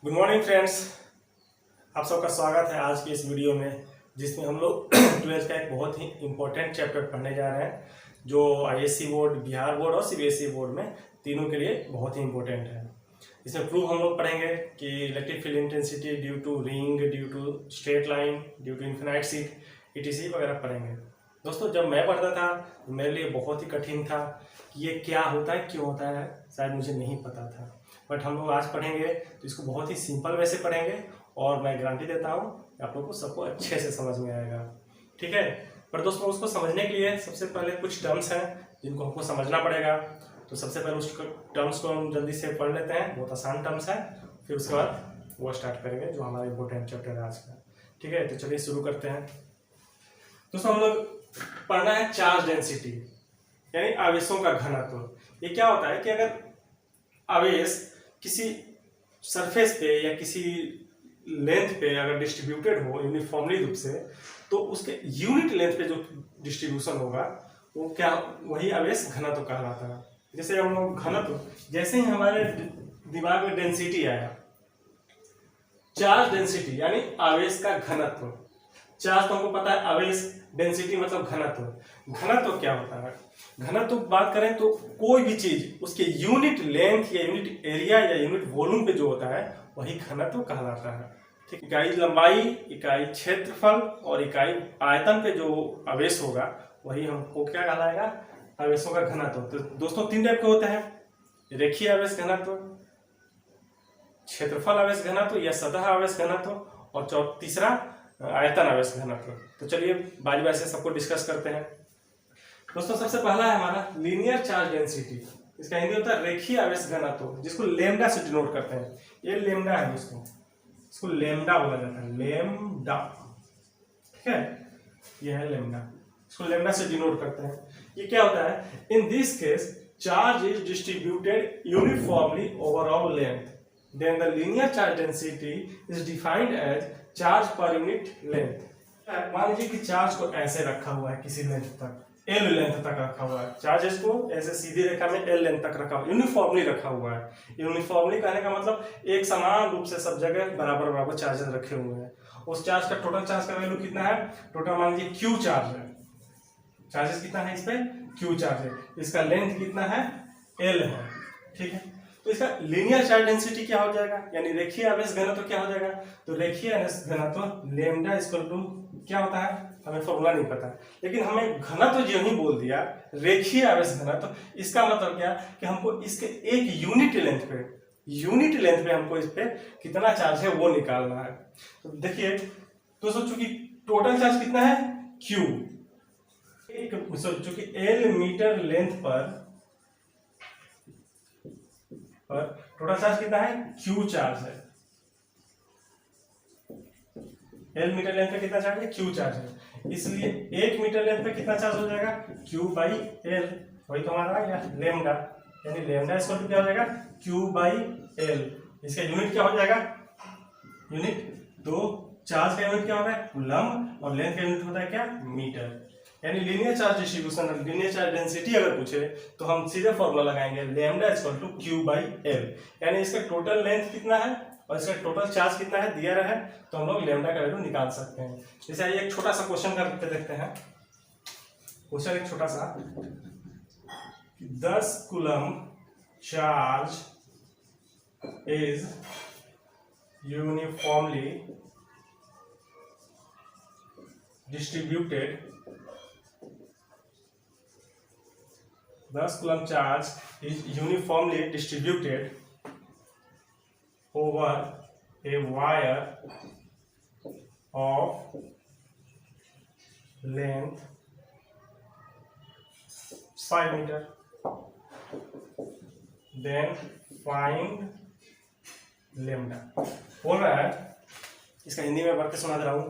Good morning friends. आप सबका स्वागत है आज की इस वीडियो में, जिसमें हम लोग ट्वेल्थ का एक बहुत ही इम्पोर्टेंट चैप्टर पढ़ने जा रहे हैं, जो आईएससी बोर्ड, बिहार बोर्ड और सीबीएसई बोर्ड में तीनों के लिए बहुत ही इम्पोर्टेंट है। इसमें प्रूफ हम लोग पढ़ेंगे कि electric field intensity due to ring, due to straight line, due to infinite sheet, ETC वगैरह पढ़ेंगे। दोस्तों, जब मैं पढ़ता था तो मेरे लिए बहुत ही कठिन था कि ये क्या होता है, क्यों होता है, शायद मुझे नहीं पता था। बट हम लोग आज पढ़ेंगे तो इसको बहुत ही सिंपल वे से पढ़ेंगे और मैं गारंटी देता हूँ आप लोग को सबको अच्छे से समझ में आएगा। ठीक है, पर दोस्तों उसको समझने के लिए सबसे पहले कुछ टर्म्स हैं जिनको हमको समझना पड़ेगा। तो सबसे पहले उस टर्म्स को हम जल्दी से पढ़ लेते हैं, बहुत आसान टर्म्स है, फिर उसके बाद वो स्टार्ट करेंगे जो हमारा इम्पोर्टेंट चैप्टर है आज का। ठीक है, तो चलिए शुरू करते हैं। दोस्तों, हम लोग पढ़ना है चार्ज डेंसिटी, यानी आवेशों का घनत्व। ये क्या होता है कि अगर आवेश किसी सरफेस पे या किसी लेंथ पे अगर डिस्ट्रीब्यूटेड हो यूनिफॉर्मली रूप से, तो उसके यूनिट लेंथ पे जो डिस्ट्रीब्यूशन होगा वो क्या, वही आवेश घनत्व कहलाता है। जैसे हम लोग घनत्व, जैसे ही हमारे दिमाग में डेंसिटी आया, चार्ज डेंसिटी यानी आवेश का घनत्व। चार्ज तो हमको पता है, आवेश, डेंसिटी मतलब घनत्व। घनत्व क्या होता है? घनत्व बात करें तो कोई भी चीज उसके यूनिट लेंथ या यूनिट एरिया या यूनिट वॉल्यूम पे जो होता है वही घनत्व कहलाता है। ठीक, इकाई लंबाई, इकाई क्षेत्रफल और इकाई आयतन पे जो आवेश होगा वही हमको क्या कहलाएगा, आवेशों का घनत्व। तो दोस्तों तीन टाइप के होते हैं, रेखीय आवेश घनत्व, क्षेत्रफल आवेश घनत्व या सतह आवेश घनत्व, और तीसरा आयतन आवेश घनत्व। तो चलिए बारी बारी से सबको डिस्कस करते हैं। दोस्तों सबसे पहला है हमारा लीनियर चार्ज डेंसिटी। इसका हिंदी होता है रेखीय आवेश घनत्व, जिसको लेमडा से डिनोट करते हैं। ये लेमडा है दोस्तों, इसको लेमडा बोला जाता है, लेमडा। ठीक है, ये है लेमडा, इसको लेमडा से डिनोट करते हैं। ये क्या होता है? In this case charge is distributed uniformly over all length, then the linear charge density is defined as charge per unit length। मान लीजिए कि चार्ज को ऐसे रखा हुआ है किसी लेंथ तक, L लेंथ तक रखा हुआ है। चार्जेस को ऐसे सीधी रेखा में L लेंथ तक रखा हुआ, यूनिफॉर्मली रखा हुआ है। यूनिफॉर्मली कहने का मतलब एक समान रूप से सब जगह बराबर बराबर चार्जेस रखे हुए हैं। उस चार्ज का टोटल चार्ज का वैल्यू कितना है? टोटल मान लीजिए Q चार्ज है, चार्जेस कितना है इस पे? Q चार्ज है। इसका लेंथ कितना है? L है। ठीक है, तो इसका लीनियर चार्ज डेंसिटी क्या हो जाएगा, यानी रेखीय आवेश घनत्व क्या हो जाएगा? तो रेखीय आवेश घनत्व लेमडा इक्वल टू क्या होता है, हमें फॉर्मूला नहीं पता, लेकिन हमें घनत्व जो ही बोल दिया रेखीय आवेश घनत्व, इसका मतलब क्या कि हमको इसके एक यूनिट लेंथ पे हमको इस पे कितना चार्ज है वो निकालना है। तो देखिए दोस्तों, चूंकि टोटल चार्ज कितना है Q, चूंकि L मीटर लेंथ पर टोटल चार्ज कितना है? Q चार्ज है। L मीटर लेंथ पे कितना चार्ज है? Q चार्ज है। इसलिए 1 मीटर लेंथ पे कितना चार्ज हो जाएगा? Q बाई L, वही तो हमारा आ गया लेमडा, यानी लेमडा इक्वल टू क्या हो जाएगा? Q by L। इसका यूनिट क्या हो जाएगा? यूनिट, तो चार्ज का यूनिट क्या होता है? कूलम्ब, और लेंथ का यूनिट होता है क्या? मीटर। यानी linear charge distribution, linear charge density अगर पूछे तो हम सीधे फॉर्मूला लगाएंगे, lambda equal to Q by L। यानी इसका टोटल लेंथ कितना है और इसका टोटल चार्ज कितना है दिया रहा है, तो हम लोग लेमडा का वैल्यू निकाल सकते हैं। जैसे एक छोटा सा क्वेश्चन करके देखते हैं। क्वेश्चन एक छोटा सा, 10 coulomb charge is uniformly distributed, 10 coulomb charge is uniformly distributed over a wire of length 5 meter. Then find lambda। बोल रहा है, इसका हिंदी में पढ़ के सुना दे रहा हूं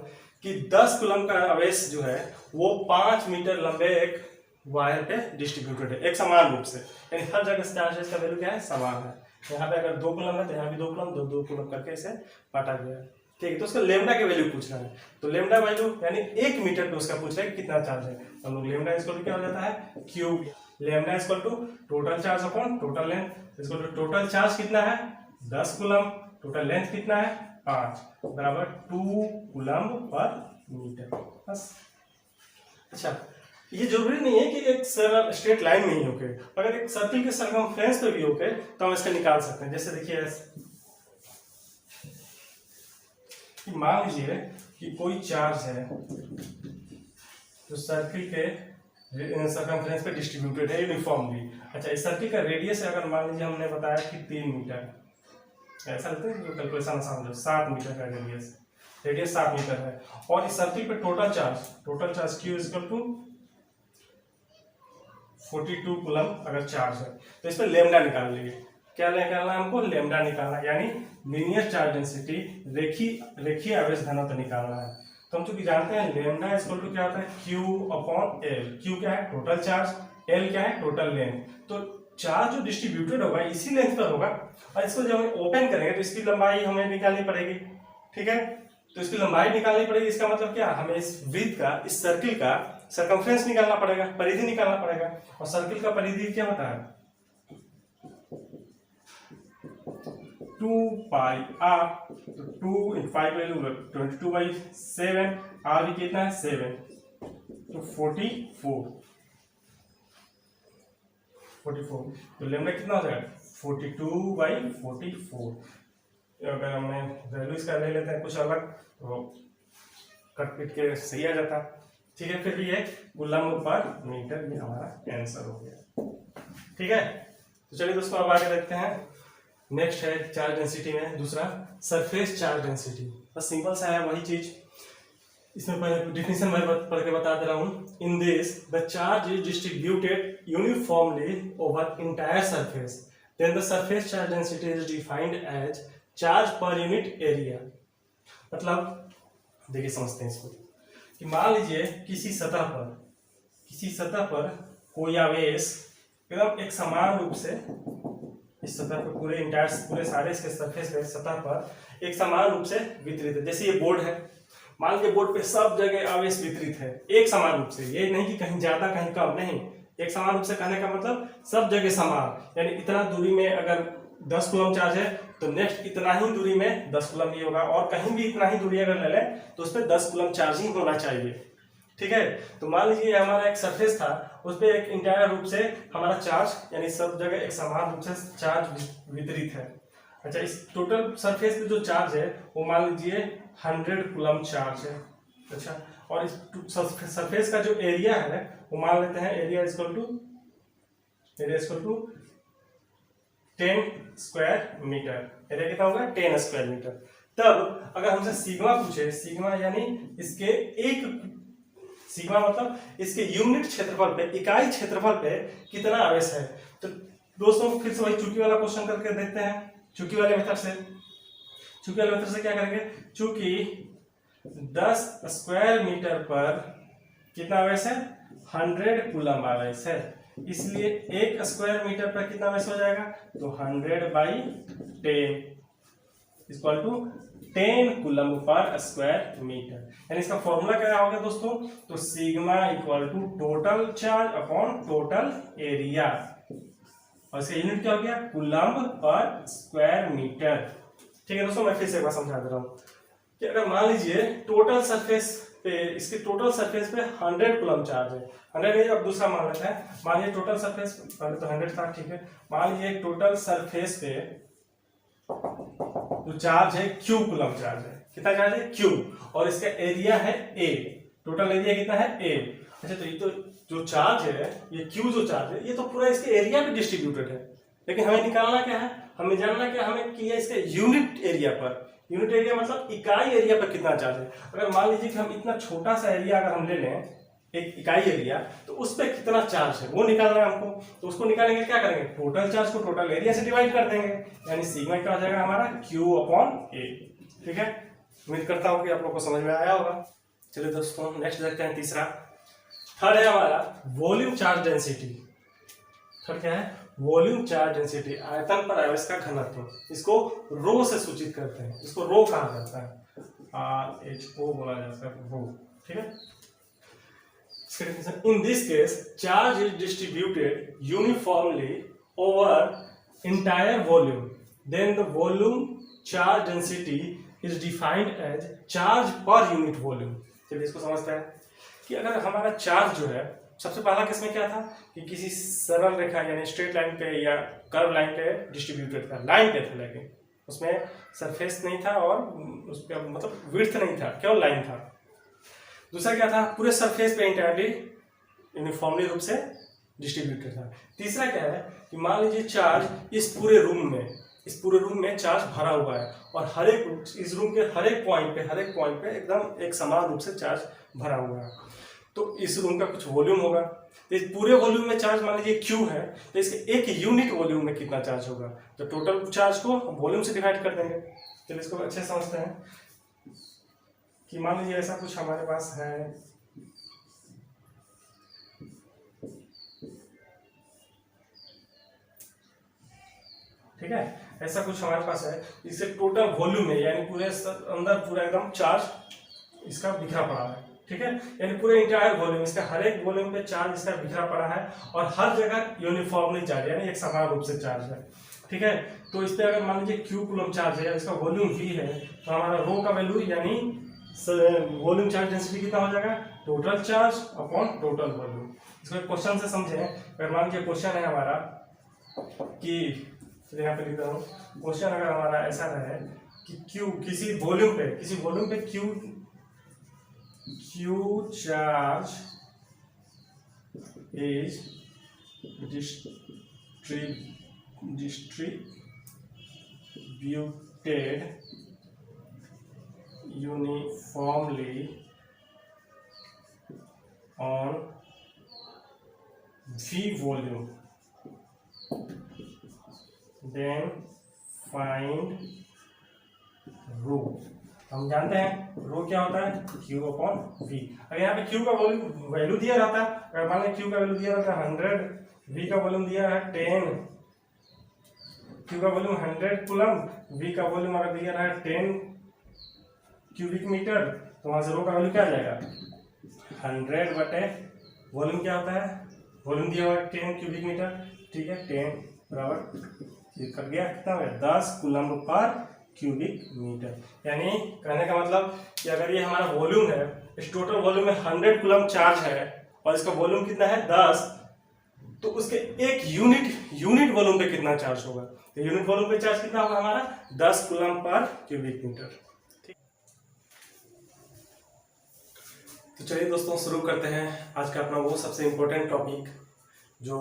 कि 10 कूलम्ब का आवेश जो है वो 5 मीटर लंबे एक वायर पे डिस्ट्रीब्यूटेड है, एक समान रूप से, यानी हर जगह चार्जेस का वैल्यू क्या है? समान है। यहाँ पे अगर 2 कूलम्ब है तो यहाँ भी 2 कूलम्ब, 2 कूलम्ब करके इसे बांटा गया है। ठीक है, तो उसका लेमडा के वैल्यू पूछ रहा है, तो लेमडा वैल्यू यानी 1 मीटर पे उसका पूछ रहा है कि कितना चार्ज है। हम लोग लेमडा इक्वल टू क्या हो जाता है? Q। Lambda equal to total charge upon total length, equal to total charge कितना है? 10 कूलम्ब टोटल लेंथ कितना है 5 बराबर 2 कूलम्ब पर मीटर बस। अच्छा, ये जरूरी नहीं है कि एक स्ट्रेट लाइन में ही होके, अगर एक सर्किल के सरकमफ्रेंस पे भी होके तो हम इसका निकाल सकते हैं। जैसे देखिए कि मान लीजिए कि कोई चार्ज है जो सर्किल के सरकमफ्रेंस पे डिस्ट्रीब्यूटेड है यूनिफॉर्मली। अच्छा, इस सर्किल का रेडियस अगर मान लीजिए हमने बताया कि 3 मीटर, ऐसा लेते हैं कैलकुलेशन आसान हो, 7 मीटर का रेडियस 7 मीटर है, और इस सर्किल पे total charge Q equal to 42 coulomb अगर चार्ज है, तो इस पर लेमडा निकाल लेंगे। क्या निकालना है हमको? लेमडा निकालना, यानी लीनियर चार्ज डेंसिटी, रेखीय आवेश घनत्व निकालना है। तो हम चूंकि जानते हैं लेमडा इक्वल टू क्या होता है Q अपॉन L। Q क्या है? टोटल चार्ज, L क्या है? Total length. तो चार्ज जो डिस्ट्रीब्यूटेड होगा इसी लेंथ पर होगा, और इसको जब हम ओपन करेंगे तो इसकी लंबाई हमें निकालनी पड़ेगी। ठीक है, तो इसकी लंबाई निकालनी पड़ेगी। इसका मतलब क्या? हमें इस वृत्त का, इस सर्किल का सरकमफ्रेंस निकालना पड़ेगा, परिधि निकालना पड़ेगा। और सर्किल का परिधि क्या होता है? 2 पाई r, तो 2 × 5 वैल्यू 22/7, r भी कितना है 7, तो 44, तो लेमडा कितना हो जाएगा 42/44। अगर हमें वैल्यू इसका ले लेते हैं कुछ अलग तो कट पिट के सही आ जाता। ठीक है, फिर भी ये कूलम्ब पर मीटर ये हमारा आंसर हो गया। ठीक है, तो चलिए दोस्तों अब आगे देखते हैं। नेक्स्ट है चार्ज डेंसिटी में दूसरा सरफेस चार्ज डेंसिटी। बस सिंपल सा है वही चीज, इसमें पहले डिफिनेशन मैं पढ़ के बता दे रहा हूँ। In this the charge is distributed uniformly over entire surface, then the surface charge density is defined as charge per unit area. मतलब देखिए समझते हैं इसको कि मान लीजिए किसी सतह पर कोई आवेश एकदम एक समान रूप से इस सतह पर पूरे सारे इसके सरफेस पे सतह पर एक समान रूप से वितरित है। जैसे ये बोर्ड है, मान लीजिए बोर्ड पे सब जगह आवेश वितरित है एक समान रूप से, ये नहीं कि कहीं ज्यादा कहीं कम, नहीं, एक समान रूप से कहने का मतलब सब जगह समान। यानी इतना दूरी में अगर 10 कूलम्ब चार्ज है तो नेक्स्ट इतना ही दूरी में 10 कूलम्ब ही होगा, और कहीं भी इतना ही दूरी अगर ले लें तो उस पर 10 कूलम्ब चार्ज ही होना चाहिए। ठीक है, तो मान लीजिए हमारा एक सरफेस था, उस पर एक इंटायर रूप से हमारा चार्ज यानी सब जगह एक समान रूप से चार्ज वितरित है। अच्छा, इस टोटल सरफेस पे जो चार्ज है वो मान लीजिए 100 कूलम्ब चार्ज है। अच्छा, और इस सरफेस का जो एरिया है वो मान लेते हैं area equal to 10 square metre. Area कितना होगा 10 स्क्वायर मीटर। तब अगर हमसे सिग्मा पूछे, सिग्मा यानी सिग्मा मतलब इसके यूनिट क्षेत्रफल पे, इकाई क्षेत्रफल पे कितना आवेश है। तो दोस्तों फिर से वही चुकी वाला क्वेश्चन करके देखते हैं। चुकी वाले मेथड से क्या करेंगे? चूंकि 10 स्क्वायर मीटर पर कितना आवेश है 100 कूलम्ब आवेश है, इसलिए 1 स्क्वायर मीटर पर कितना आवेश हो जाएगा तो 100/10 equal to 10 coulomb per square metre. यानी इसका फॉर्मूला क्या होगा दोस्तों? तो sigma equal to total charge upon total area, और इसका यूनिट क्या हो गया कूलम्ब पर स्क्वायर मीटर। ठीक है दोस्तों, मैं फिर से एक बार समझा दे रहा हूँ कि अगर मान लीजिए इसके टोटल सरफेस पे 100 कूलम्ब चार्ज है, 100 नहीं, अब दूसरा मान लेते हैं। मान लीजिए टोटल सरफेस पहले तो 100 था, ठीक है, मान लीजिए टोटल सरफेस पे जो चार्ज है Q कूलम्ब चार्ज है। कितना चार्ज है Q, और इसका एरिया है A। टोटल एरिया कितना है A। अच्छा, तो ये तो जो चार्ज है ये Q जो चार्ज है ये तो पूरा इसके एरिया पे डिस्ट्रीब्यूटेड है, लेकिन हमें निकालना क्या है, हमें जानना क्या हमें कि इसके यूनिट एरिया पर, यूनिट एरिया मतलब इकाई एरिया पर कितना चार्ज है। अगर मान लीजिए कि हम इतना छोटा सा एरिया अगर हम ले लें, एक इकाई एरिया, तो उस पर कितना चार्ज है वो निकालना है हमको। तो उसको निकालेंगे क्या करेंगे, टोटल चार्ज को टोटल एरिया से डिवाइड कर देंगे, यानी सिग्मा क्या हो जाएगा हमारा Q/A। ठीक है, उम्मीद करता हूँ कि आप लोग को समझ में आया होगा। चलिए दोस्तों नेक्स्ट देखते हैं तीसरा। थर्ड है हमारा वॉल्यूम चार्ज डेंसिटी। थर्ड क्या है? वॉल्यूम चार्ज डेंसिटी, आयतन पर आवेश का घनत्व। इसको रो से सूचित करते हैं, इसको रो कहा जाता है, RHO बोला जाता है, रो। ठीक है, in this case charge is distributed uniformly over entire volume, then the volume charge density is defined as charge per unit volume. चलिए इसको समझते हैं कि अगर हमारा चार्ज जो है, सबसे पहला किसमें क्या था कि किसी सरल रेखा यानी स्ट्रेट लाइन पे या कर्व लाइन पे डिस्ट्रीब्यूटेड था, लाइन पे था, लेकिन उसमें सरफेस नहीं था और उस पर मतलब विड्थ नहीं था, केवल लाइन था। दूसरा क्या था, पूरे सरफेस पे इंटायरली यूनिफॉर्मली रूप से डिस्ट्रीब्यूटेड था। तीसरा क्या है कि मान लीजिए चार्ज इस पूरे रूम में चार्ज भरा हुआ है और हर एक इस रूम के हर एक पॉइंट पे एकदम एक समान रूप से चार्ज भरा हुआ है। तो इस रूम का कुछ वॉल्यूम होगा, तो इस पूरे वॉल्यूम में चार्ज मान लीजिए Q है, तो इसके एक यूनिट वॉल्यूम में कितना चार्ज होगा, तो टोटल चार्ज को वॉल्यूम से डिवाइड कर देंगे। चलिए इसको अच्छे से समझते हैं कि मान लीजिए ऐसा कुछ हमारे पास है, ठीक है, ऐसा कुछ हमारे पास है, इससे टोटल वॉल्यूम में यानी पूरे अंदर पूरा एकदम चार्ज इसका बिखरा पड़ा है, ठीक है, यानी पूरे इंटायर वॉल्यूम, इसका हर एक वॉल्यूम पे चार्ज इसका बिखरा पड़ा है और हर जगह यूनिफॉर्मली चार्ज यानी एक समान रूप से चार्ज है, ठीक है। तो इस पे अगर मान लीजिए Q कूलम चार्ज है, इसका वॉल्यूम V है, तो हमारा रो का वैल्यू यानी वॉल्यूम चार्ज डेंसिटी कितना हो जाएगा, total charge upon total volume. इसको एक क्वेश्चन से समझें। अगर मान लीजिए क्वेश्चन है हमारा कि यहाँ पे लिख रहा हूँ, क्वेश्चन अगर हमारा ऐसा रहे कि Q किसी वॉल्यूम पे Q charge is distributed uniformly on V volume, then find रो। हम जानते हैं रो क्या होता है, Q अपॉन V। अगर यहाँ पे Q का वैल्यू दिया रहता है, अगर मान लें Q का वैल्यू दिया रहता है 100, V का वॉल्यूम दिया है 10, Q का वॉल्यूम 100 कूलम, V का वॉल्यूम अगर दिया रहा है 10 क्यूबिक मीटर, तो वहां से रो का वैल्यू क्या आ जाएगा 100 बटे वॉल्यूम क्या होता है, वॉल्यूम दिया हुआ है 10 क्यूबिक मीटर, ठीक है, 10 बराबर ये कर गया कितना है 10 कूलम पर क्यूबिक मीटर। यानी कहने का मतलब कि अगर ये हमारा वॉल्यूम है, इस टोटल वॉल्यूम में 100 कूलम चार्ज है और इसका वॉल्यूम कितना है 10, तो उसके एक यूनिट वॉल्यूम पे कितना चार्ज होगा, तो यूनिट वॉल्यूम पे चार्ज कितना होगा हमारा 10 कूलम पर क्यूबिक मीटर। ठीक, तो चलिए दोस्तों शुरू करते हैं आज का अपना वो सबसे इम्पोर्टेंट टॉपिक जो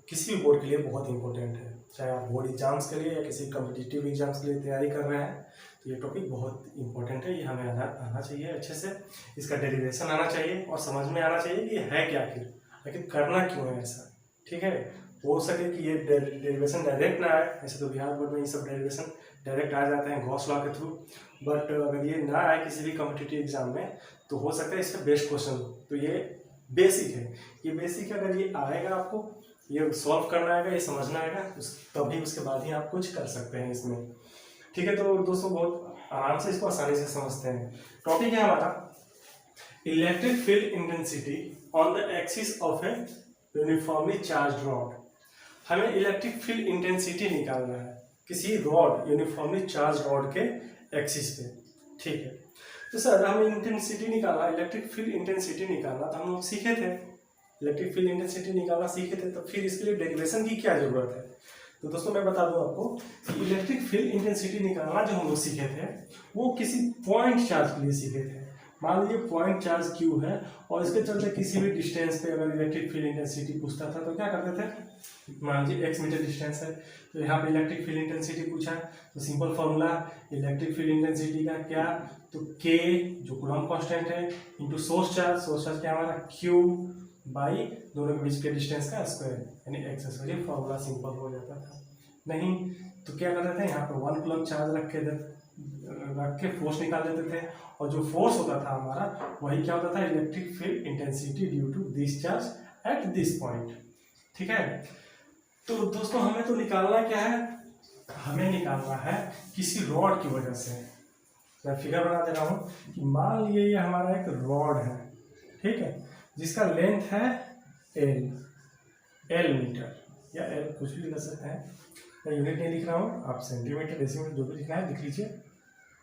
किसी भी बोर्ड के लिए बहुत इंपॉर्टेंट है, चाहे आप बोर्ड एग्जाम्स के लिए या किसी कम्पिटिटिव एग्जाम्स के लिए तैयारी कर रहे हैं, तो ये टॉपिक बहुत इंपॉर्टेंट है। ये हमें आना चाहिए अच्छे से, इसका डेरिवेशन आना चाहिए और समझ में आना चाहिए कि ये है क्या, आखिर करना क्यों है ऐसा, ठीक है। हो सके कि ये डेरिवेशन डायरेक्ट ना आए, ऐसे तो बिहार बोर्ड में ये सब डेरिवेशन डायरेक्ट आ जाते हैं गॉस लॉ के थ्रू, बट अगर ये ना आए किसी भी कम्पिटिटिव एग्जाम में तो हो सकता है इसका बेस्ट क्वेश्चन। तो ये बेसिक है, ये बेसिक अगर ये आएगा आपको, ये सॉल्व करना आएगा, ये समझना आएगा, तभी उसके बाद ही आप कुछ कर सकते हैं इसमें, ठीक है। तो दोस्तों बहुत आराम से इसको आसानी से समझते हैं। टॉपिक है हमारा electric field intensity on the axis of A uniformly charge rod. हमें इलेक्ट्रिक फील्ड इंटेंसिटी निकालना है किसी रॉड, यूनिफॉर्मली चार्ज रॉड के एक्सिस पे, ठीक है। तो सर हमें इंटेंसिटी निकालना, इलेक्ट्रिक फील्ड इंटेंसिटी निकालना तो हम लोग सीखे थे, इलेक्ट्रिक फील्ड इंटेंसिटी निकालना सीखे थे, तो फिर इसके लिए डेरिवेशन की क्या जरूरत है। तो दोस्तों मैं बता दूं आपको कि इलेक्ट्रिक फील्ड इंटेंसिटी निकालना जो हम लोग सीखे थे वो किसी पॉइंट चार्ज के लिए सीखे थे। मान लीजिए पॉइंट चार्ज Q है और इसके चलते किसी भी डिस्टेंस पे अगर इलेक्ट्रिक फील्ड इंटेंसिटी पूछता था तो क्या करते थे, मान लीजिए x मीटर डिस्टेंस है, तो यहाँ पे इलेक्ट्रिक फील्ड इंटेंसिटी पूछा, तो simple formula electric field intensity का क्या, तो K जो कूलम्ब कांस्टेंट है इंटू सोर्स चार्ज क्या हमारा Q बाई दोनों के बीच के डिस्टेंस का स्क्वायर यानी x स्क्वायर। फॉर्मूला सिंपल हो जाता था। नहीं तो क्या करते थे, यहाँ पे 1 कूलम्ब चार्ज रख के फोर्स निकाल देते थे, और जो फोर्स होता था हमारा वही क्या होता था, electric field intensity due to this charge at this point, ठीक है। तो दोस्तों हमें तो निकालना क्या है, हमें निकालना है किसी रॉड की वजह से। मैं फिगर बना दे रहा हूँ कि मान लीजिए ये हमारा एक रॉड है, ठीक है, जिसका लेंथ है L मीटर या L कुछ भी कर सकते हैं, मैं यूनिट नहीं लिख रहा हूँ, आप सेंटीमीटर डेसीमीटर जो भी लिखना है लिख लीजिए,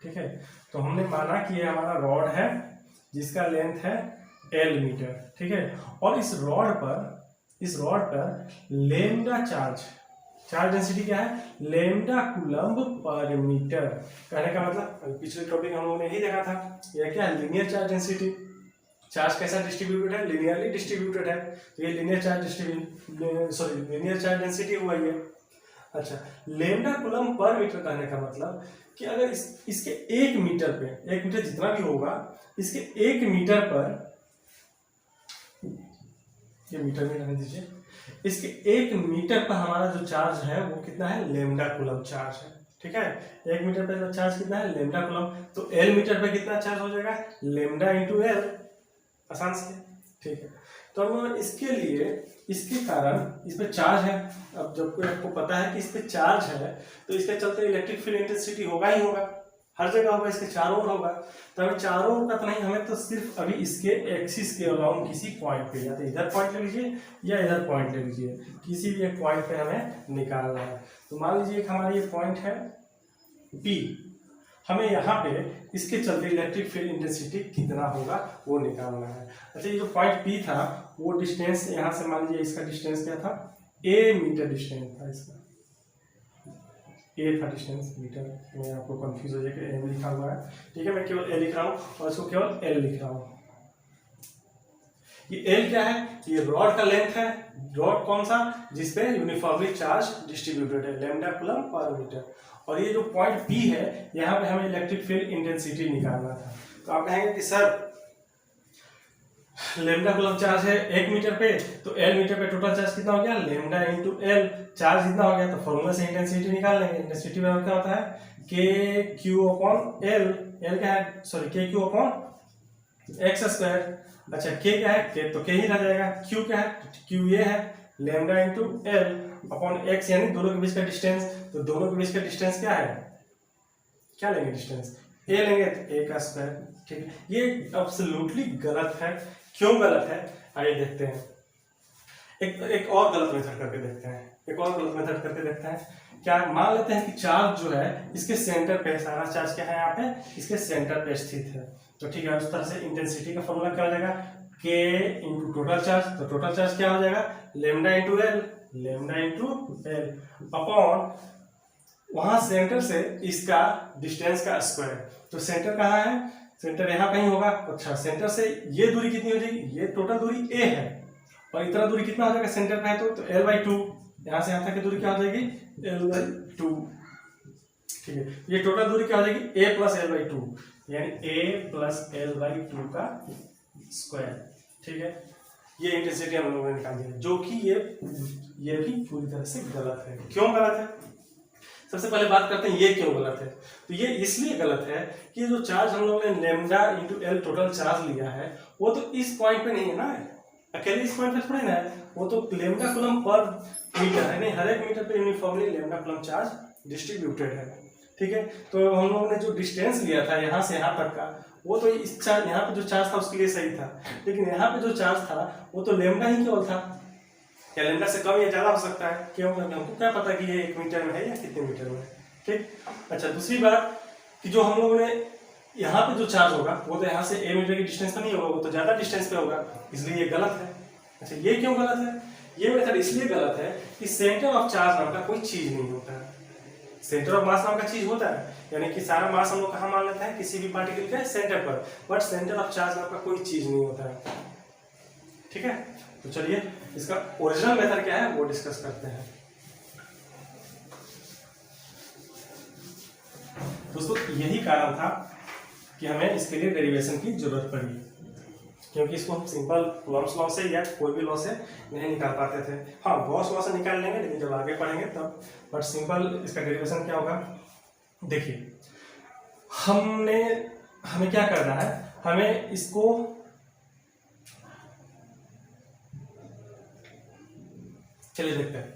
ठीक है। तो हमने माना कि ये हमारा रॉड है जिसका लेंथ है L मीटर, ठीक है। और इस रॉड पर लेमडा चार्ज डेंसिटी क्या है, लेमडा कूलम्ब पर मीटर। कहने का मतलब पिछले टॉपिक हम लोगों ने यही देखा था, यह क्या है, लीनियर चार्ज डेंसिटी। चार्ज कैसा डिस्ट्रीब्यूटेड है, लीनियरली डिस्ट्रीब्यूटेड है, तो ये लीनियर चार्ज डेंसिटी हुआ ये। अच्छा, लेमडा कूलम्ब पर मीटर कहने का मतलब कि अगर इसके 1 मीटर पे, 1 मीटर जितना भी होगा, इसके 1 मीटर पर, ये मीटर में रहने दीजिए, इसके 1 मीटर पर हमारा जो चार्ज है वो कितना है, लेमडा कूलम्ब चार्ज है, ठीक है। 1 मीटर पे चार्ज कितना है, लेमडा कूलम्ब। तो L मीटर पे कितना चार्ज हो जाएगा, लेमडा इंटू L, आसान से, ठीक है। तो हम इसके लिए, इसके कारण इस पे चार्ज है, अब जब कोई आपको पता है कि इस पे चार्ज है तो इसके चलते इलेक्ट्रिक फील्ड इंटेंसिटी होगा ही होगा, हर जगह होगा, इसके चारों ओर होगा। तो हमें चारों ओर का तो नहीं, हमें तो सिर्फ अभी इसके एक्सिस के अराउंड किसी पॉइंट पे, या तो इधर पॉइंट ले लीजिए या इधर पॉइंट ले लीजिए, किसी भी एक पॉइंट पे हमें निकालना है। तो मान लीजिए कि हमारा ये पॉइंट है P, हमें यहाँ पे इसके चलते इलेक्ट्रिक फील्ड इंटेंसिटी कितना होगा वो निकालना है। अच्छा, ये जो पॉइंट P था वो डिस्टेंस यहाँ से, मान लीजिए इसका डिस्टेंस क्या था, A मीटर डिस्टेंस था, इसका A था डिस्टेंस मीटर, मैं आपको कंफ्यूज हो जाएगा, M लिखा हुआ है, ठीक है। मैं केवल A लिख रहा हूँ और इसको केवल L लिख रहा हूँ। ये L क्या है, ये रॉड का लेंथ है, रॉड कौन सा, जिसपे यूनिफॉर्मली चार्ज डिस्ट्रीब्यूटेड है, लेमडा कूलम्ब पर मीटर। और ये जो पॉइंट P है, यहाँ पे हमें इलेक्ट्रिक फील्ड इंटेंसिटी निकालना था। तो आप कहेंगे कि सर लेमडा कूलम्ब चार्ज है 1 मीटर पे, तो L मीटर पे टोटल चार्ज कितना हो गया, लेमडा इंटू L, चार्ज इतना हो गया, तो फॉर्मूला से इंटेंसिटी निकाल लेंगे। इंटेंसिटी बराबर क्या होता है, KQ अपॉन L, L क्या है, sorry KQ upon x square. अच्छा, K क्या है, K तो K ही रह जाएगा, Q क्या है, Q ये है, lambda into L upon x, यानी दोनों के बीच का डिस्टेंस। तो दोनों के बीच का डिस्टेंस क्या है, क्या लेंगे डिस्टेंस, A लेंगे, तो A का स्क्वायर, ठीक है। ये एब्सोल्युटली गलत है। क्यों गलत है, आइए देखते हैं। एक और गलत मेथड करके देखते हैं, क्या मान लेते हैं कि चार्ज जो है इसके सेंटर पे, सारा चार्ज क्या है यहाँ पे, इसके सेंटर पे स्थित है। तो ठीक है, उस तरह से इंटेंसिटी का फॉर्मूला क्या हो जाएगा, K इंटू टोटल चार्ज। तो टोटल चार्ज क्या हो जाएगा, लेमडा इंटू L अपॉन वहां सेंटर से इसका डिस्टेंस का स्क्वायर। तो सेंटर कहाँ है, सेंटर यहाँ कहीं होगा। अच्छा, सेंटर से ये दूरी कितनी हो जाएगी, ये टोटल दूरी A है, और इतना दूरी कितना हो जाएगा सेंटर पे है, तो L/2, यहाँ से यहाँ तक की दूरी क्या हो जाएगी, L/2, ठीक है। ये टोटल दूरी क्या हो जाएगी, A प्लस L/2, यानी A प्लस L/2 का स्क्वायर, ठीक है। ये इंटेंसिटी हम लोगों ने निकाल दिया, जो कि ये भी पूरी तरह से गलत है। क्यों गलत है, सबसे पहले बात करते हैं ये क्यों गलत है। तो ये इसलिए गलत है कि जो चार्ज हम लोगों ने lambda into L total charge लिया है, वो तो इस पॉइंट पे नहीं है ना, अकेले इस पॉइंट पे थोड़ी ना है, वो तो लेमडा कूलम्ब पर मीटर है, नहीं, हर एक मीटर पे uniformly lambda coulomb charge distributed है, ठीक है। तो हम लोगों ने जो डिस्टेंस लिया था यहाँ से यहाँ तक का, वो तो इस चार्ज, यहाँ पे जो चार्ज था उसके लिए सही था, लेकिन यहाँ पे जो चार्ज था वो तो लेमडा ही केवल था, या लेमडा से कम या ज्यादा हो सकता है, क्यों, हमको क्या पता कि ये 1 मीटर में है या कितने मीटर में है, ठीक। अच्छा, दूसरी बात कि जो हम लोगों ने यहाँ पे जो चार्ज होगा वो तो यहाँ से A मीटर की डिस्टेंस पर नहीं होगा, वो तो ज्यादा डिस्टेंस पे होगा, इसलिए ये गलत है। अच्छा, ये क्यों गलत है, ये मेथड इसलिए गलत है कि सेंटर ऑफ चार्ज नाम का कोई चीज नहीं होता है। सेंटर ऑफ मास नाम का चीज होता है, यानी कि सारा मास हम लोग कहाँ मान लेते हैं, किसी भी पार्टिकल के सेंटर पर, बट सेंटर ऑफ चार्ज नाम का कोई चीज नहीं होता है, ठीक है। तो चलिए इसका ओरिजिनल मेथड क्या है वो डिस्कस करते हैं। दोस्तों, यही कारण था कि हमें इसके लिए डेरिवेशन की जरूरत पड़ी, क्योंकि इसको हम सिंपल कूलम्ब्स लॉ से या कोई भी लॉ से नहीं निकाल पाते थे। हाँ, गॉस लॉ से निकाल लेंगे, लेकिन जब आगे पढ़ेंगे तब, बट सिंपल इसका डेरिवेशन क्या होगा, देखिए हमें क्या करना है, हमें इसको चलिए देखते हैं।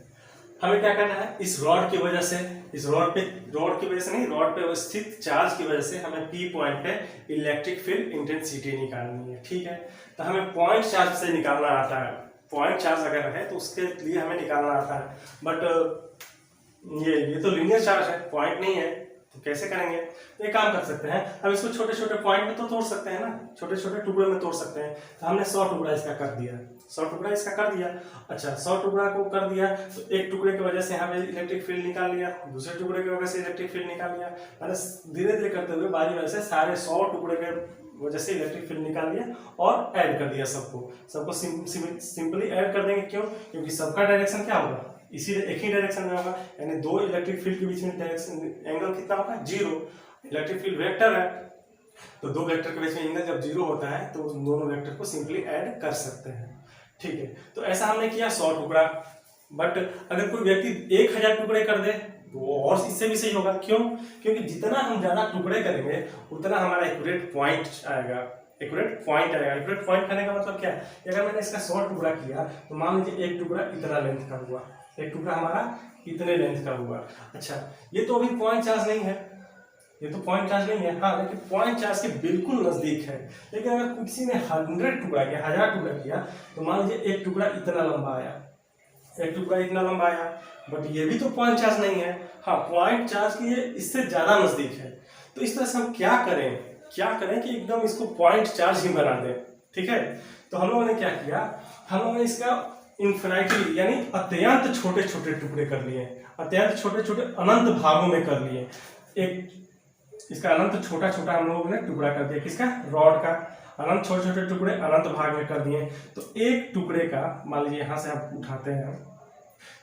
हमें क्या करना है, इस रॉड की वजह से, इस रॉड की वजह से नहीं, रॉड पे स्थित चार्ज की वजह से हमें P पॉइंट पे इलेक्ट्रिक फील्ड इंटेंसिटी निकालनी है, ठीक है। तो हमें पॉइंट चार्ज से निकालना आता है, पॉइंट चार्ज अगर है तो उसके लिए हमें निकालना आता है, बट ये तो लीनियर चार्ज है, पॉइंट नहीं है, तो कैसे करेंगे? तो एक काम कर सकते हैं, अब इसको छोटे छोटे पॉइंट में तो तोड़ सकते हैं ना, छोटे छोटे टुकड़े में तोड़ सकते हैं। तो हमने 100 टुकड़ा इसका कर दिया, 100 टुकड़ा इसका कर दिया। अच्छा 100 टुकड़ा को कर दिया तो एक टुकड़े की वजह से यहाँ पे इलेक्ट्रिक फील्ड निकाल लिया, दूसरे टुकड़े की वजह से इलेक्ट्रिक फील्ड निकाल लिया। मैंने धीरे धीरे करते हुए बारी बारी से सारे 100 टुकड़े के वजह से इलेक्ट्रिक फील्ड निकाल लिया और ऐड कर दिया सबको सिंपली ऐड कर देंगे। क्यों? क्योंकि सबका डायरेक्शन क्या होगा, इसी एक ही डायरेक्शन में होगा, यानी दो इलेक्ट्रिक फील्ड के बीच में डायरेक्शन एंगल कितना होगा, 0। इलेक्ट्रिक फील्ड वेक्टर है, तो दो वेक्टर के बीच में एंगल जब 0 होता है तो उन दोनों वेक्टर को सिंपली ऐड कर सकते हैं। ठीक है, तो ऐसा हमने किया 100 टुकड़ा। बट अगर कोई व्यक्ति 1000 टुकड़े कर दे तो और इससे भी सही होगा। क्यों? क्योंकि जितना हम ज्यादा टुकड़े करेंगे उतना हमारा एक्यूरेट पॉइंट आएगा, एक्यूरेट पॉइंट आएगा। एक्यूरेट पॉइंट करने का मतलब क्या है? अगर मैंने इसका 100 टुकड़ा किया तो मान लीजिए एक टुकड़ा इतना लेंथ का हुआ, एक टुकड़ा हमारा इतने लेंथ का हुआ। अच्छा ये तो अभी पॉइंट चार्ज नहीं है, ये तो पॉइंट चार्ज नहीं है, हाँ लेकिन पॉइंट चार्ज के बिल्कुल नजदीक है। लेकिन अगर किसी ने 100 टुकड़ा किया, 1000 टुकड़ा किया, तो मान लीजिए एक टुकड़ा इतना लंबा आया, एक टुकड़ा इतना लंबा आया, बट ये भी तो पॉइंट चार्ज नहीं है। हाँ पॉइंट चार्ज की ये इससे ज्यादा नजदीक है। तो इस तरह से हम क्या करें कि एकदम इसको पॉइंट चार्ज ही बना दें। ठीक है, तो हम लोगों ने क्या किया, हम लोगों ने इसका इन्फिनिटली यानी अत्यंत छोटे छोटे टुकड़े कर लिए, अत्यंत छोटे छोटे अनंत भागों में कर लिए। एक इसका अनंत छोटा छोटा हम लोगों ने टुकड़ा कर दिया, किसका, रॉड का अनंत छोटे छोटे टुकड़े अनंत भाग में कर दिए। तो एक टुकड़े का मान लीजिए यहाँ से हम उठाते हैं,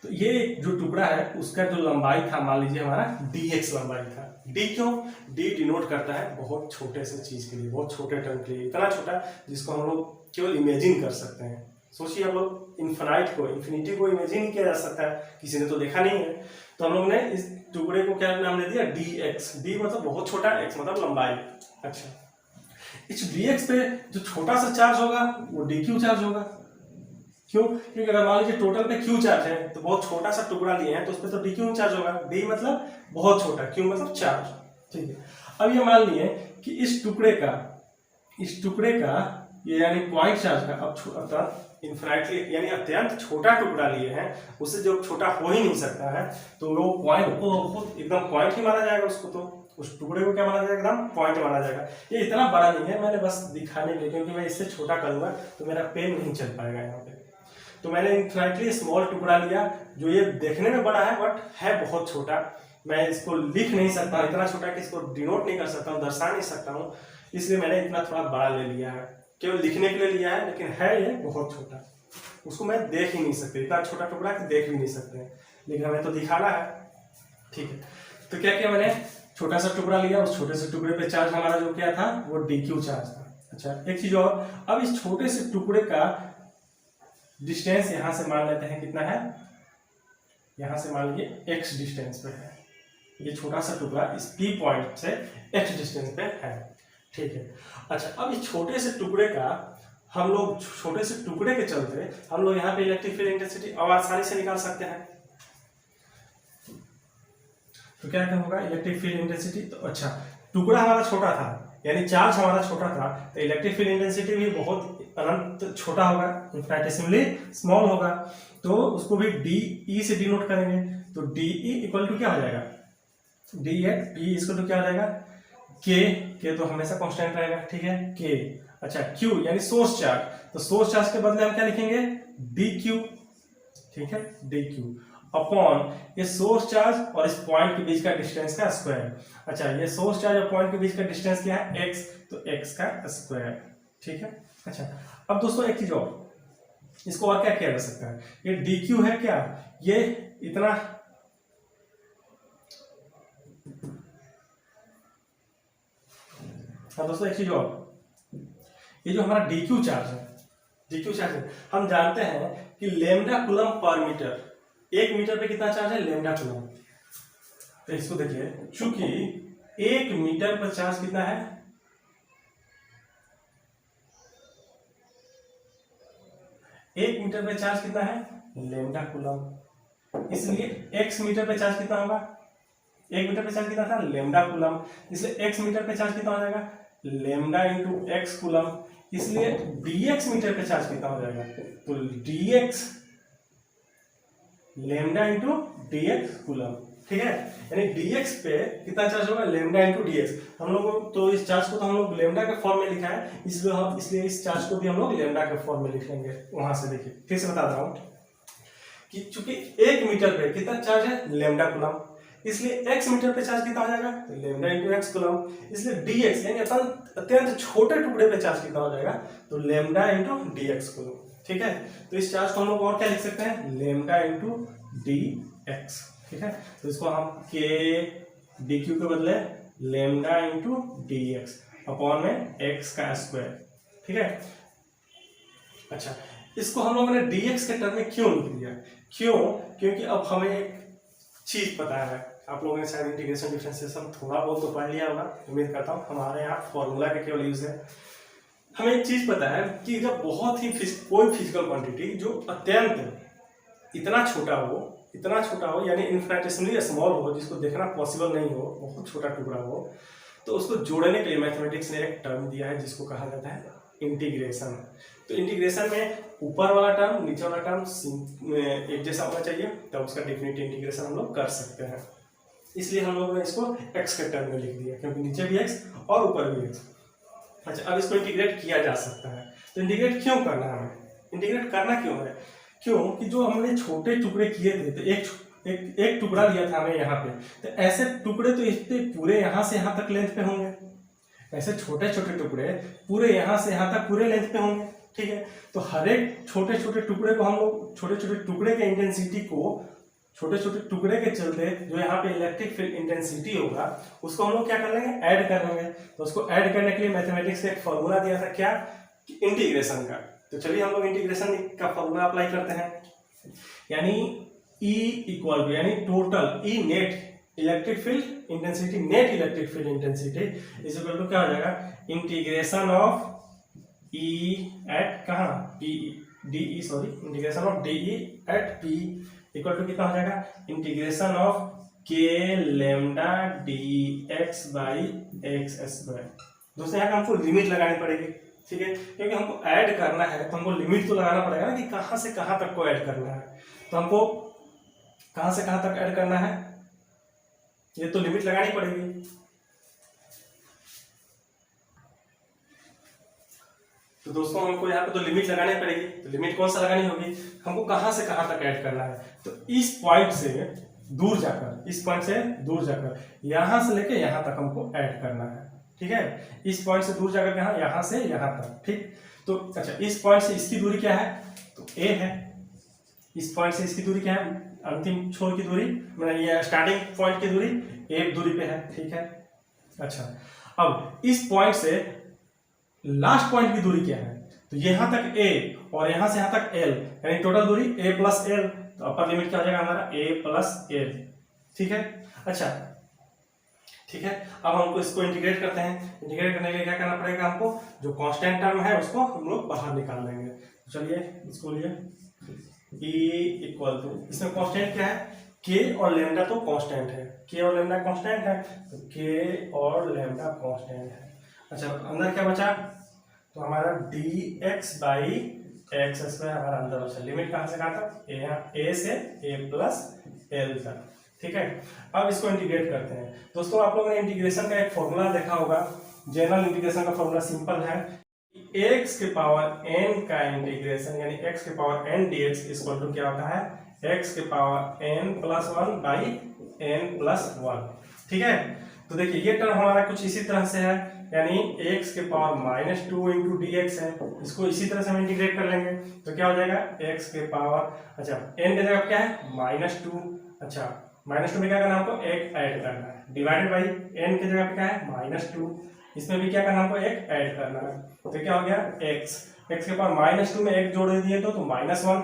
तो ये जो टुकड़ा है उसका जो लंबाई था मान लीजिए हमारा dx लंबाई था। d क्यों? d डिनोट करता है बहुत छोटे से चीज के लिए, बहुत छोटे टर्म के लिए, इतना छोटा जिसको हम लोग केवल इमेजिन कर सकते हैं। सोचिए हम लोग इन्फिनिटी को इमेजिन नहीं किया जा सकता है, किसी ने तो देखा नहीं है। तो हम लोग ने इस टुकड़े को क्या नाम दे दिया, dx। d मतलब बहुत छोटा, x मतलब लंबाई। अच्छा इस dx पे जो छोटा सा चार्ज होगा वो dq चार्ज होगा। क्यों? क्योंकि अगर मान लीजिए टोटल पे q चार्ज है तो बहुत छोटा सा टुकड़ा लिए हैं तो उस पर तो dq चार्ज होगा। d मतलब बहुत छोटा, q मतलब चार्ज। ठीक है, अब ये मान लिए कि इस टुकड़े का ये यानी पॉइंट चार्ज का अब इन्फिनिटली यानी अत्यंत छोटा टुकड़ा लिए हैं, उससे जो छोटा हो ही नहीं सकता है, तो वो पॉइंट को एकदम पॉइंट ही माना जाएगा उसको। तो उस टुकड़े को क्या माना जाएगा, एकदम पॉइंट माना जाएगा। ये इतना बड़ा नहीं है, मैंने बस दिखाने के लिए, क्योंकि मैं इससे छोटा करूंगा तो मेरा पेन नहीं चल पाएगा यहाँ पे। तो मैंने इन्फिनिटली स्मॉल टुकड़ा लिया जो ये देखने में बड़ा है बट है बहुत छोटा। मैं इसको लिख नहीं सकता, इतना छोटा कि इसको डिनोट नहीं कर सकता हूँ, दर्शा नहीं सकता हूँ, इसलिए मैंने इतना थोड़ा बड़ा ले लिया है। केवल लिखने के लिए लिया है, लेकिन है ये बहुत छोटा, उसको मैं देख ही नहीं सकते, इतना छोटा टुकड़ा कि देख भी नहीं सकते हैं, लेकिन हमें तो दिखाना है। ठीक है, तो क्या किया मैंने, छोटा सा टुकड़ा लिया, उस छोटे से टुकड़े पे चार्ज हमारा जो क्या था वो dq चार्ज था। अच्छा एक चीज और, अब इस छोटे से टुकड़े का डिस्टेंस यहां से मान लेते हैं कितना है, यहां से मान लीजिए x डिस्टेंस पे है, ये छोटा सा टुकड़ा इस p पॉइंट से x डिस्टेंस पे है। ठीक है, अच्छा अब इस छोटे से टुकड़े का हम लोग छोटे से टुकड़े के चलते हम लोग यहाँ पे इलेक्ट्रिक फील्ड इंटेंसिटी और आसानी से निकाल सकते हैं। तो क्या क्या होगा, इलेक्ट्रिक फील्ड इंटेंसिटी, तो अच्छा टुकड़ा हमारा छोटा था यानी चार्ज हमारा छोटा था, तो इलेक्ट्रिक फील्ड इंटेंसिटी भी बहुत अनंत छोटा होगा, इनफिनिटेसिमली स्मॉल होगा, तो उसको भी dE से डिनोट करेंगे। तो dE इक्वल टू क्या हो जाएगा, dx, E इक्वल टू क्या हो जाएगा, k तो हमेशा कांस्टेंट रहेगा। ठीक है, k। अच्छा q यानी सोर्स चार्ज, तो सोर्स चार्ज के बदले हम क्या लिखेंगे, dq। ठीक है, dq अपॉन ये सोर्स चार्ज और इस पॉइंट के बीच का डिस्टेंस का स्क्वायर। अच्छा ये सोर्स चार्ज और पॉइंट के बीच का डिस्टेंस क्या है, x, तो x का स्क्वायर। ठीक है, अच्छा अब दोस्तों एक चीज और, इसको और क्या किया जा सकता है, ये dq है क्या, ये इतना, हाँ दोस्तों एक चीज और, ये जो हमारा dq चार्ज है, हम जानते हैं कि lambda coulomb per metre, 1 metre पे कितना चार्ज है, लैम्डा कूलम। तो इसको देखिए, चूंकि 1 मीटर पर चार्ज कितना है, 1 मीटर पे चार्ज कितना है, लैम्डा कूलम, इसलिए x मीटर पे चार्ज कितना होगा, 1 मीटर पे चार्ज कितना था, लैम्डा कूलम, इसलिए x मीटर पे चार्ज कितना हो जाएगा, लैम्डा इंटू x कूलम, इसलिए dx मीटर पे चार्ज कितना हो जाएगा, तो dx lambda into dx coulomb. ठीक है, यानी dx पे कितना चार्ज होगा, लेमडा इंटू dx। हम लोग तो इस चार्ज को तो हम लोग लेमडा के फॉर्म में लिखा है, इसलिए इस चार्ज को भी हम लोग लेमडा के फॉर्म में लिख लेंगे। वहां से देखिए फिर से बता रहा हूँ कि चूंकि 1 मीटर पे कितना चार्ज है, लेमडा कूलम, इसलिए x मीटर पे चार्ज कितना हो जाएगा, तो लेमडा इंटू एक्स कूलम। इसलिए dx यानी अत्यंत छोटे टुकड़े पे चार्ज कितना हो जाएगा, तो लेमडा इंटू dx कूलम। ठीक है, तो इस चार्ज को हम लोग और क्या लिख सकते हैं, लेमडा इंटू dx। ठीक है, तो इसको हम k dq के बदले लेमडा इंटू dx अपॉन में x का स्क्वायर। ठीक है, अच्छा इसको हम लोगों ने dx के टर्म में क्यों लिख दिया, क्यों, क्योंकि अब हमें एक चीज पता है, आप लोगों ने शायद इंटीग्रेशन डिफरेंशिएशन थोड़ा बहुत तो पढ़ लिया होगा, उम्मीद करता हूँ। हमारे यहाँ फॉर्मूला का केवल यूज है। हमें एक चीज पता है कि जब बहुत ही कोई फिजिकल क्वांटिटी जो अत्यंत इतना छोटा हो यानी इनफिनिटेसिमली स्मॉल हो, जिसको देखना पॉसिबल नहीं हो, बहुत छोटा टुकड़ा हो, तो उसको जोड़ने के लिए मैथमेटिक्स ने एक टर्म दिया है जिसको कहा जाता है इंटीग्रेशन। तो इंटीग्रेशन में ऊपर वाला टर्म नीचे वाला टर्म एक जैसा होना चाहिए, तब उसका डेफिनेट इंटीग्रेशन हम लोग कर सकते हैं। इसलिए हम लोग ने इसको x के टर्म में लिख दिया, क्योंकि नीचे भी x और ऊपर भी x। अच्छा, अब इसको इंटीग्रेट किया जा सकता है। तो इंटीग्रेट क्यों करना है, हमें इंटीग्रेट करना क्यों है, क्योंकि जो हमने छोटे टुकड़े किए थे, तो एक टुकड़ा दिया था हमें यहाँ पे, तो ऐसे टुकड़े तो इसके पूरे यहाँ से यहाँ तक लेंथ पे होंगे, ऐसे छोटे छोटे टुकड़े पूरे यहाँ से यहाँ तक पूरे लेंथ पे होंगे। ठीक है, तो हर एक छोटे छोटे टुकड़े को हम लोग छोटे छोटे टुकड़े के इंटेंसिटी को छोटे छोटे टुकड़े के चलते जो यहाँ पे इलेक्ट्रिक फील्ड इंटेंसिटी होगा उसको हम लोग क्या कर लेंगे, ऐड कर लेंगे। तो उसको ऐड करने के लिए मैथमेटिक्स का एक फॉर्मूला दिया था, क्या, इंटीग्रेशन का। तो चलिए हम लोग इंटीग्रेशन का फॉर्मूला अप्लाई करते हैं, यानी E इक्वल टू यानी total E net electric field intensity, net electric field intensity is equal to क्या हो जाएगा, इंटीग्रेशन ऑफ E एट कहाँ integration of DE at P equal to कितना हो जाएगा, integration of K lambda dx by x square. दोस्तों यहाँ पे हमको लिमिट लगानी पड़ेगी। ठीक है, क्योंकि हमको ऐड करना है तो हमको लिमिट तो लगाना पड़ेगा ना कि कहाँ से कहाँ तक को ऐड करना है। तो हमको कहाँ से कहाँ तक ऐड करना है, ये तो लिमिट लगानी पड़ेगी। तो दोस्तों हमको यहाँ पे तो लिमिट लगानी पड़ेगी। तो लिमिट कौन सा लगानी होगी, हमको कहाँ से कहाँ तक ऐड करना है, तो इस पॉइंट से दूर जाकर यहाँ से लेके यहाँ तक हमको ऐड करना है। ठीक है, इस पॉइंट से दूर जाकर यहाँ से यहाँ तक। ठीक, तो अच्छा इस पॉइंट से इसकी दूरी क्या है, तो a है। इस पॉइंट से इसकी दूरी क्या है, अंतिम छोर की दूरी, मतलब ये स्टार्टिंग पॉइंट की दूरी a दूरी पे है। ठीक है, अच्छा अब इस पॉइंट से लास्ट पॉइंट की दूरी क्या है, तो यहाँ तक a और यहाँ से यहाँ तक l, यानी टोटल दूरी a प्लस l। तो अपर लिमिट क्या हो जाएगा हमारा a प्लस l। ठीक है, अच्छा ठीक है, अब हमको इसको इंटीग्रेट करते हैं। इंटीग्रेट करने के लिए क्या करना पड़ेगा, हमको जो कांस्टेंट टर्म है उसको हम लोग बाहर निकाल लेंगे। तो चलिए इसको लिए E इक्वल टू, इसमें कांस्टेंट क्या है, k और लेमडा तो कांस्टेंट है, k और लेमडा कांस्टेंट है, तो k और लेमडा कांस्टेंट है। अच्छा अंदर क्या बचा, तो हमारा dx बाई एक्स स्क्वायर हमारा अंदर बचा। लिमिट कहाँ से कहाँ तक, a से a प्लस l तक। ठीक है, अब इसको इंटीग्रेट करते हैं। दोस्तों आप लोगों ने इंटीग्रेशन का एक फॉर्मूला देखा होगा, जनरल इंटीग्रेशन का फॉर्मूला सिंपल है, x के पावर n का इंटीग्रेशन यानी x के power n dx equal to क्या होता है, x के power n plus 1 by n plus 1। ठीक है, तो देखिए ये टर्म हमारा कुछ इसी तरह से है, यानी x के power minus 2 into D x है। इसको इसी तरह से हम इंटीग्रेट कर लेंगे तो क्या हो जाएगा, x के पावर, अच्छा n की जगह क्या है -2, अच्छा -2 में क्या करना है हमको, एक ऐड करना है, डिवाइडेड बाई n की जगह पे क्या है -2, इसमें भी क्या करना है हमको, एक ऐड करना है। तो क्या हो गया, x के पावर -2 में एक जोड़ दिए तो -1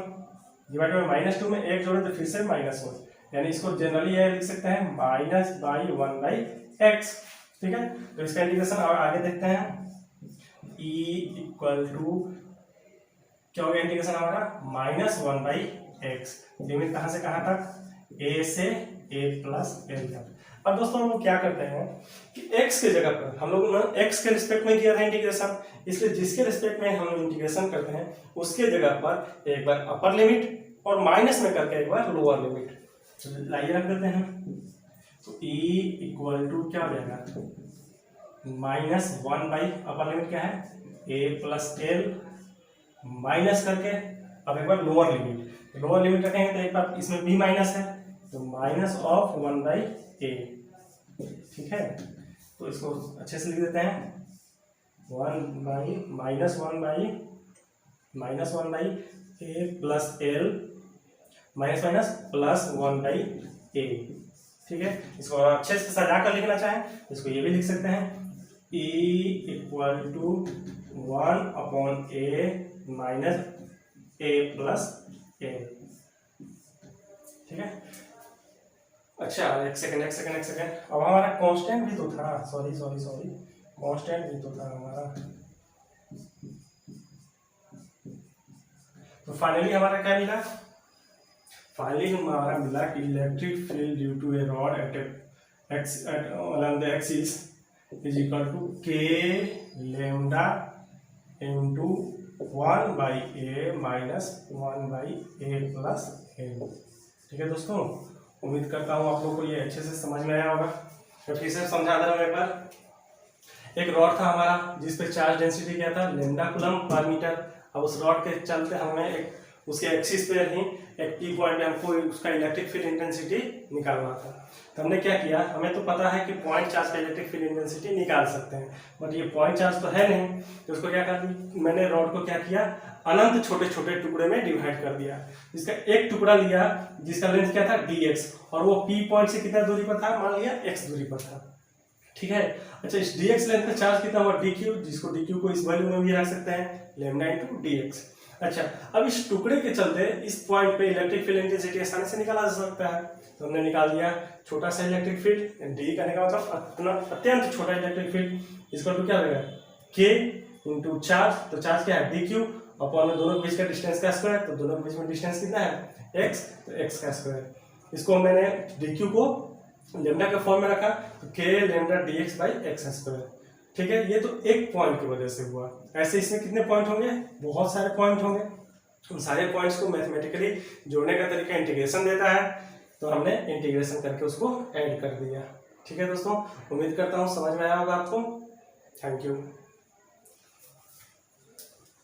डिवाइडेड बाई -2 में एक जोड़े तो फिर से -1, यानी इसको जनरली ये लिख सकते हैं -1/x। ठीक है, तो इसका इंटीग्रेशन आगे देखते हैं। E इक्वल टू क्या हो गया इंटीग्रेशन हमारा, -1/x। लिमिट कहाँ से कहाँ तक, a से a प्लस l तक। अब दोस्तों हम लोग क्या करते हैं कि x के जगह पर हम लोग x के रिस्पेक्ट में किया था इंटीग्रेशन, इसलिए जिसके रिस्पेक्ट में हम लोग इंटीग्रेशन करते हैं उसके जगह पर एक बार अपर लिमिट और माइनस में करके एक बार लोअर लिमिट लाइए रख देते हैं। तो E इक्वल टू क्या हो जाएगा, -1 बाई अपर लिमिट क्या है A प्लस एल माइनस करके, अब एक बार लोअर लिमिट रखेंगे तो एक बार इसमें B माइनस है तो माइनस ऑफ 1 बाई A, ठीक है। तो इसको अच्छे से लिख देते हैं, 1 by minus one by A plus L minus minus plus 1 by A, ठीक है। इसको अच्छे से सजा कर लिखना चाहें इसको ये भी लिख सकते हैं, E equal to 1 upon A minus A plus A, ठीक है। अच्छा एक सेकंड, अब हमारा कांस्टेंट भी तो था, सॉरी कांस्टेंट भी तो था हमारा। तो फाइनली हमारा क्या मिला, हमारा मिला कि electric field due to a rod at along the axis is equal to k lambda into 1 by A minus 1 by A plus A, ठीक है दोस्तों। उम्मीद करता हूँ आप लोग को ये अच्छे से समझ में आया होगा। तो फिर से समझा दे रहा हूँ एक बार। एक रॉड था हमारा जिस पे चार्ज डेंसिटी क्या था, लैम्डा कूलम पर मीटर। अब उस रॉड के चलते हमें एक उसके एक्सिस पे ही एक पी पॉइंट पे हमको उसका इलेक्ट्रिक फील्ड इंटेंसिटी निकालना था। तो हमने क्या किया, हमें तो पता है कि पॉइंट चार्ज का इलेक्ट्रिक फील्ड इंटेंसिटी निकाल सकते हैं, बट ये पॉइंट चार्ज तो है नहीं। तो उसको क्या कर दी, मैंने रॉड को क्या किया, अनंत छोटे छोटे टुकड़े में डिवाइड कर दिया। जिसका एक टुकड़ा लिया जिसका लेंथ क्या था dx, और वो पी पॉइंट से कितना दूरी पर था, मान लिया x दूरी पर था, ठीक है। अच्छा इस dx लेंथ का चार्ज कितना हुआ dq, जिसको dq को इस वैल्यू में भी रख सकते हैं लैम्डा इनटू dx। अच्छा अब इस टुकड़े के चलते इस पॉइंट पे इलेक्ट्रिक फील्ड इंटेंसिटी आसानी से निकाला जा सकता है। तो हमने निकाल दिया छोटा सा इलेक्ट्रिक फील्ड, डी करने का मतलब अत्यंत छोटा इलेक्ट्रिक फील्ड, इसका तो क्या रहेगा k इंटू चार्ज, तो चार्ज क्या है dq अपॉन में दोनों के बीच का डिस्टेंस का स्क्वायर, तो दोनों के बीच में डिस्टेंस कितना है x, तो x का स्क्वायर। इसको मैंने dq को लैम्डा के फॉर्म में रखा तो k lambda dx by x square, ठीक है। ये तो एक पॉइंट की वजह से हुआ। ऐसे इसमें कितने पॉइंट होंगे, बहुत सारे पॉइंट होंगे। उन सारे पॉइंट्स को मैथमेटिकली जोड़ने का तरीका इंटीग्रेशन देता है, तो हमने इंटीग्रेशन करके उसको ऐड कर दिया, ठीक है दोस्तों। उम्मीद करता हूँ समझ में आया होगा आपको। Thank you.